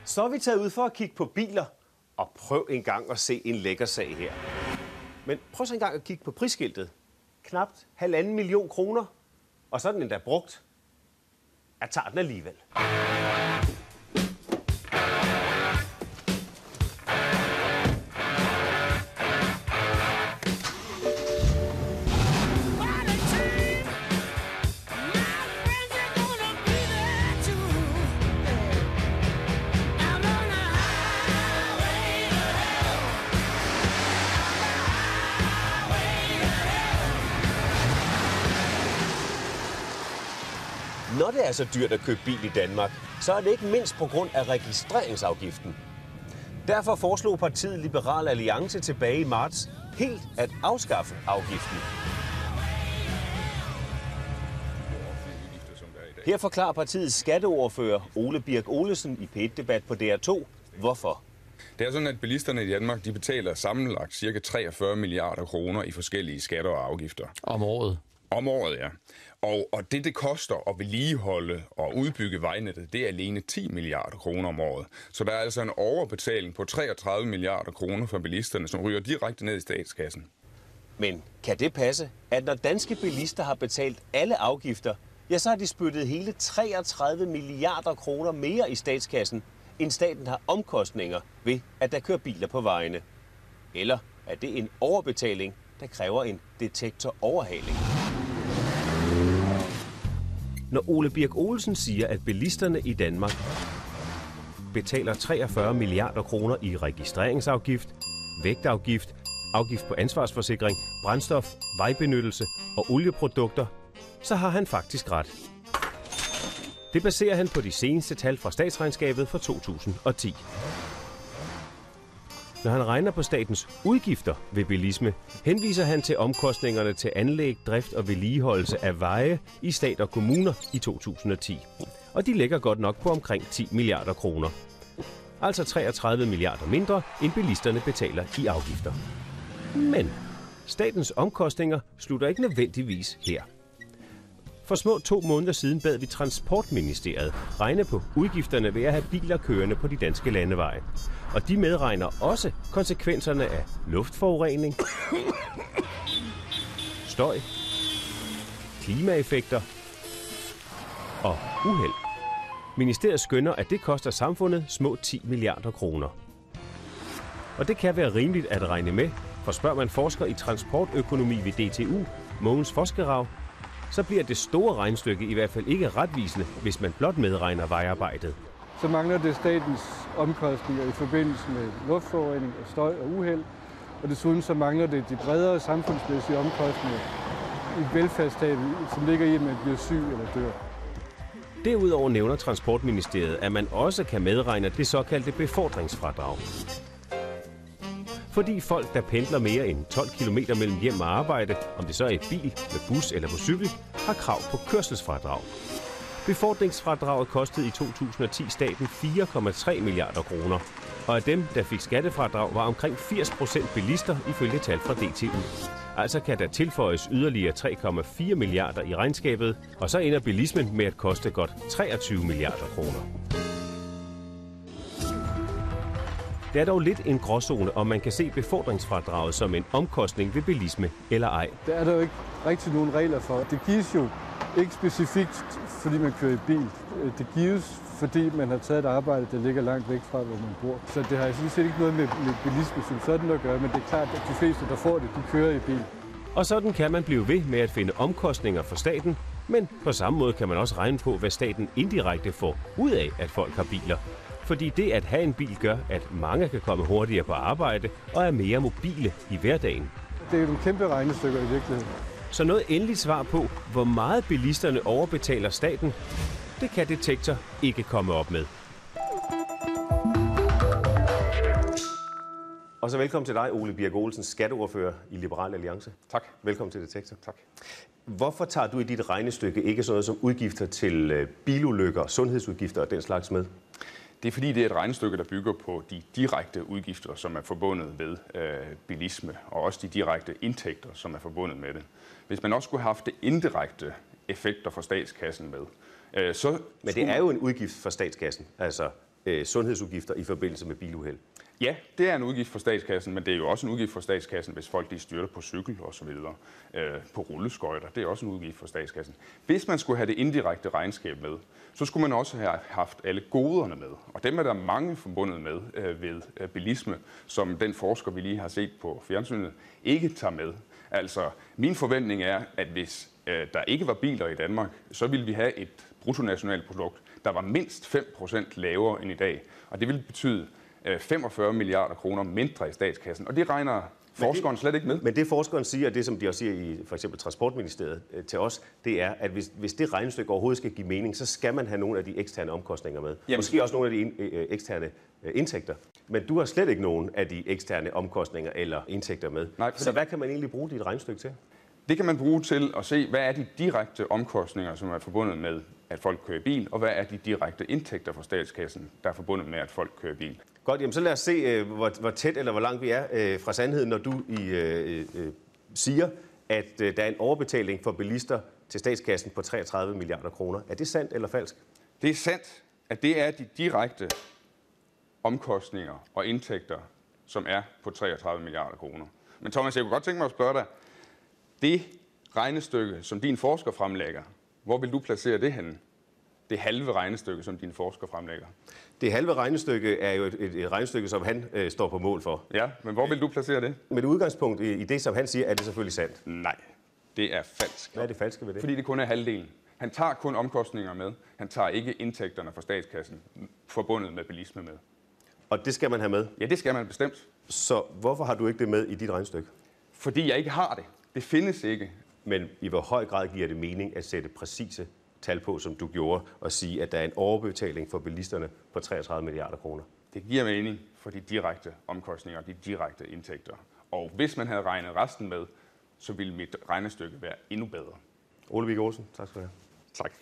Så er vi taget ud for at kigge på biler, og prøv en gang at se en lækker sag her. Men prøv så en gang at kigge på prisskiltet. Knapt 1,5 million kroner, og så er den endda brugt. Jeg tager den alligevel. Når det er så dyrt at købe bil i Danmark, så er det ikke mindst på grund af registreringsafgiften. Derfor foreslog partiet Liberal Alliance tilbage i marts helt at afskaffe afgiften. Her forklarer partiets skatteordfører Ole Birk Olesen i P1-debat på DR2, hvorfor. Det er sådan, at bilisterne i Danmark de betaler sammenlagt ca. 43 milliarder kroner i forskellige skatter og afgifter. Om året? Om året, ja. Og det koster at vedligeholde og udbygge vejnettet, det er alene 10 milliarder kroner om året. Så der er altså en overbetaling på 33 milliarder kroner for bilisterne, som ryger direkte ned i statskassen. Men kan det passe, at når danske bilister har betalt alle afgifter, ja, så har de spyttet hele 33 milliarder kroner mere i statskassen, end staten har omkostninger ved, at der kører biler på vejene? Eller er det en overbetaling, der kræver en detektoroverhaling? Når Ole Birk Olesen siger, at bilisterne i Danmark betaler 43 milliarder kroner i registreringsafgift, vægtafgift, afgift på ansvarsforsikring, brændstof, vejbenyttelse og olieprodukter, så har han faktisk ret. Det baserer han på de seneste tal fra statsregnskabet for 2010. Når han regner på statens udgifter ved bilisme, henviser han til omkostningerne til anlæg, drift og vedligeholdelse af veje i stat og kommuner i 2010. Og de ligger godt nok på omkring 10 milliarder kroner. Altså 33 milliarder mindre, end bilisterne betaler i afgifter. Men statens omkostninger slutter ikke nødvendigvis her. For små 2 måneder siden bad vi Transportministeriet regne på udgifterne ved at have biler kørende på de danske landeveje. Og de medregner også konsekvenserne af luftforurening, støj, klimaeffekter og uheld. Ministeriet skønner, at det koster samfundet små 10 milliarder kroner. Og det kan være rimeligt at regne med, for spørger man forsker i transportøkonomi ved DTU, Mogens Foskerau, så bliver det store regnestykke i hvert fald ikke retvisende, hvis man blot medregner vejarbejdet. Så mangler det statens omkostninger i forbindelse med luftforurening og støj og uheld, og desuden så mangler det de bredere samfundsmæssige omkostninger i velfærdsstaten, som ligger i, at man bliver syg eller dør. Derudover nævner Transportministeriet, at man også kan medregne det såkaldte befordringsfradrag. Fordi folk, der pendler mere end 12 km mellem hjem og arbejde, om det så er i bil, med bus eller på cykel, har krav på kørselsfradrag. Befordringsfradraget kostede i 2010 staten 4,3 milliarder kroner, og af dem, der fik skattefradrag, var omkring 80% bilister ifølge tal fra DTU. Altså kan der tilføjes yderligere 3,4 milliarder i regnskabet, og så ender bilismen med at koste godt 23 milliarder kroner. Det er dog lidt en gråzone, om man kan se befordringsfradraget som en omkostning ved bilisme eller ej. Der er der jo ikke rigtig nogen regler for. Det gives jo ikke specifikt, fordi man kører i bil. Det gives, fordi man har taget et arbejde, der ligger langt væk fra, hvor man bor. Så det har sådan set ikke noget med bilisme som sådan at gøre, men det er klart, at de fleste, der får det, de kører i bil. Og sådan kan man blive ved med at finde omkostninger for staten, men på samme måde kan man også regne på, hvad staten indirekte får ud af, at folk har biler. Fordi det at have en bil gør, at mange kan komme hurtigere på arbejde og er mere mobile i hverdagen. Det er jo nogle kæmpe regnestykker i virkeligheden. Så noget endeligt svar på, hvor meget bilisterne overbetaler staten, det kan Detektor ikke komme op med. Og så velkommen til dig, Ole Birk Olesen, skatteordfører i Liberal Alliance. Tak. Velkommen til Detektor. Tak. Hvorfor tager du i dit regnestykke ikke sådan noget som udgifter til bilulykker, sundhedsudgifter og den slags med? Det er fordi, det er et regnestykke, der bygger på de direkte udgifter, som er forbundet ved bilisme, og også de direkte indtægter, som er forbundet med det. Hvis man også skulle have haft det indirekte effekter for statskassen med, så... Men det er jo en udgift for statskassen. Altså, sundhedsudgifter i forbindelse med biluheld. Ja, det er en udgift for statskassen, men det er jo også en udgift for statskassen, hvis folk de styrter på cykel og så videre, på rulleskøjter. Det er også en udgift for statskassen. Hvis man skulle have det indirekte regnskab med, så skulle man også have haft alle goderne med. Og dem er der mange forbundet med ved bilisme, som den forsker, vi lige har set på fjernsynet, ikke tager med. Altså, min forventning er, at hvis der ikke var biler i Danmark, så ville vi have et bruttonationalprodukt, der var mindst 5% lavere end i dag. Og det ville betyde 45 milliarder kroner mindre i statskassen, og det regner forskeren slet ikke med. Men det forskeren siger, og det som de også siger i for eksempel Transportministeriet til os, det er, at hvis det regnestykke overhovedet skal give mening, så skal man have nogle af de eksterne omkostninger med. Jamen, måske også nogle af de eksterne indtægter. Men du har slet ikke nogen af de eksterne omkostninger eller indtægter med. Nej, så hvad kan man egentlig bruge dit regnestykke til? Det kan man bruge til at se, hvad er de direkte omkostninger, som er forbundet med, at folk kører bil, og hvad er de direkte indtægter for statskassen, der er forbundet med, at folk kører bil. Godt, jamen så lad os se, hvor tæt eller hvor langt vi er fra sandheden, når du siger, at der er en overbetaling for bilister til statskassen på 33 milliarder kroner. Er det sandt eller falsk? Det er sandt, at det er de direkte omkostninger og indtægter, som er på 33 milliarder kroner. Men Thomas, jeg kunne godt tænke mig at spørge dig, det regnestykke, som din forsker fremlægger, hvor vil du placere det henne? Det halve regnestykke, som din forsker fremlægger. Det halve regnestykke er jo et regnestykke, som han står på mål for. Ja, men hvor vil du placere det? Med det udgangspunkt i det, som han siger, er det selvfølgelig sandt. Nej, det er falsk. Hvad er det falske ved det? Fordi det kun er halvdelen. Han tager kun omkostninger med. Han tager ikke indtægterne fra statskassen forbundet med bilisme med. Og det skal man have med? Ja, det skal man bestemt. Så hvorfor har du ikke det med i dit regnestykke? Fordi jeg ikke har det. Det findes ikke. Men i hvor høj grad giver det mening at sætte præcise tal på, som du gjorde, og sige, at der er en overbetaling for bilisterne på 33 milliarder kroner? Det giver mening for de direkte omkostninger og de direkte indtægter. Og hvis man havde regnet resten med, så ville mit regnestykke være endnu bedre. Ole Birk Olesen, tak skal du have. Tak.